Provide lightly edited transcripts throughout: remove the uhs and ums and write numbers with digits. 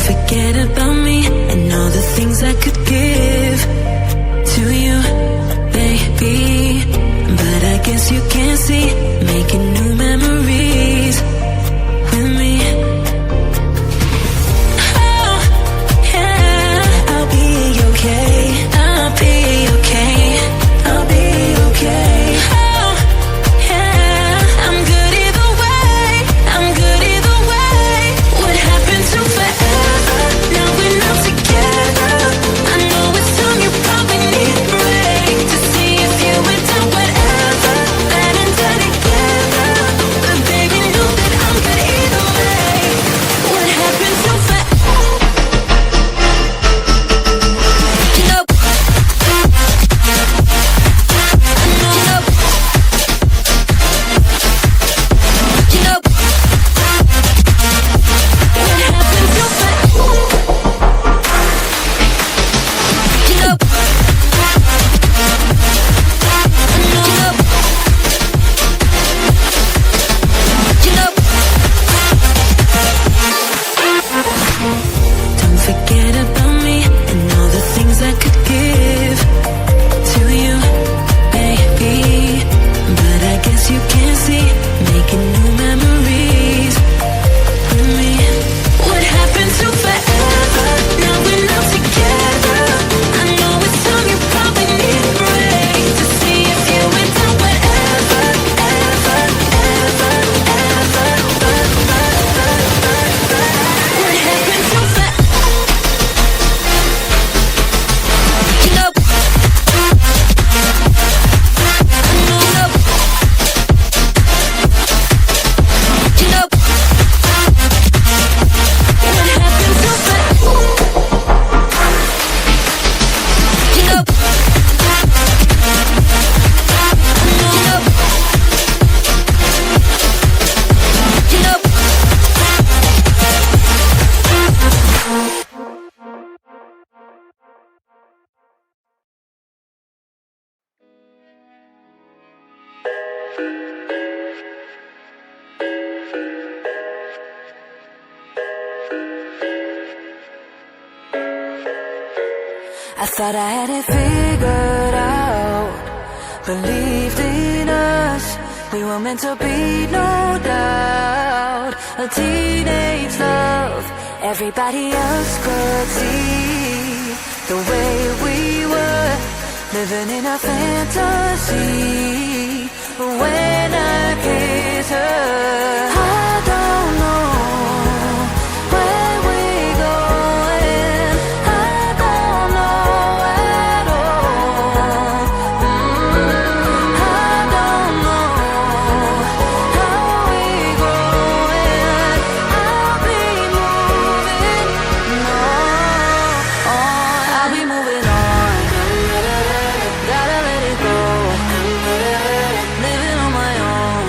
forget about me and all the things I could give to you, baby. But I guess you can't see, making new memories with me. Oh, yeah, I'll be okay. I'll be okay. I'll be okay. Oh, yeah, I'm good either way. I'm good either way. What happened to forever? Now we're not together. I know it's time you probably need a break to see if you went down whatever that ended together. But baby, know that I'm good either way. What happened to forever? You know, you know, what happened to forever? You know, don't forget about me and all the things I could give to you, baby. But I guess you can't see, making new memories with me. What happened to forever? Now we're not together. I know it's time you probably need a break to see if you went down whatever, ever, ever, ever. What happened to forever? You know, you know, what happened to forever? You know, you know, I thought I had it figured out, believed in us, we were meant to be, no doubt. A teenage love, everybody else could see the way we were, living in a fantasy. But when I kissed her, I don't know where we're going. I don't know at all. I don't know how we're going. I'll be moving on. I'll be moving on. Gotta let it go. Living on my own.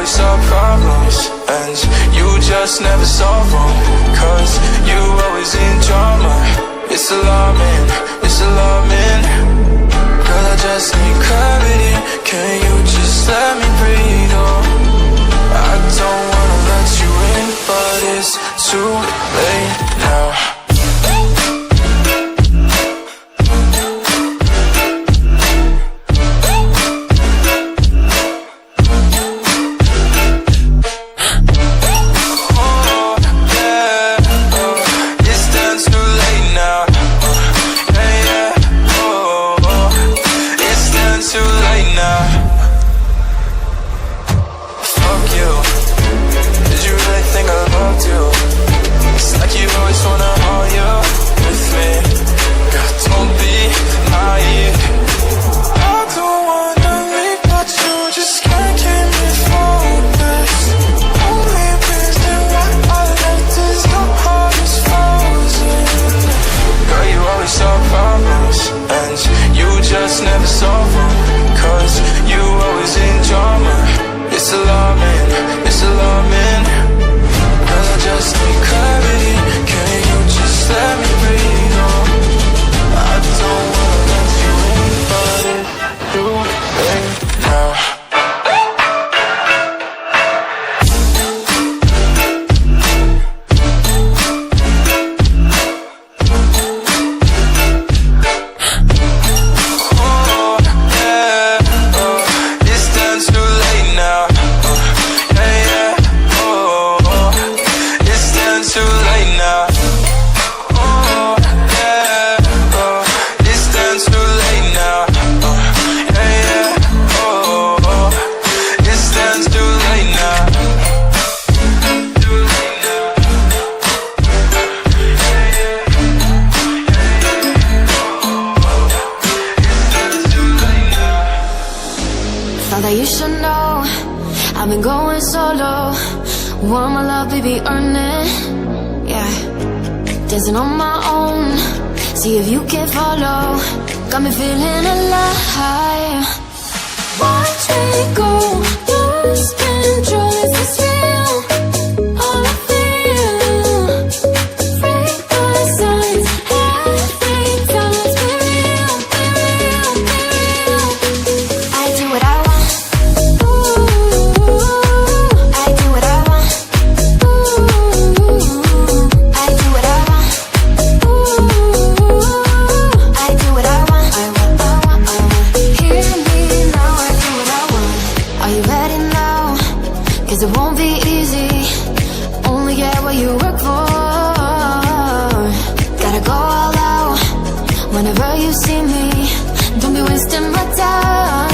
always solve problems, and you just never solve them, 'cause you always in drama. It's alarming, it's alarming. Girl, I just need clarity. Can you just let me breathe? Oh, I don't wanna let you in, but it's too late now. Never solve them, 'cause you always in drama. It's alarming, it's alarming. Girl, I just need clarity. Can you just let me breathe? Oh, I don't wanna let you in, but it's too late now. Thought that you should know I've been going solo. Want my love, baby, earn it. Yeah, dancing on my own. See if you can follow. Got me feeling alive. Watch me go, lose control. Is this real? All I feel. Break the signs. Every time, let's be real, be real, be real. I do what I want. I do what I want. I do what I want. I do what I want. I want. Hear me now, I do what I want. Are you ready now? 'Cause it won't be easy. Only get what you work for. Gotta go all out whenever you see me. Don't be wasting my time.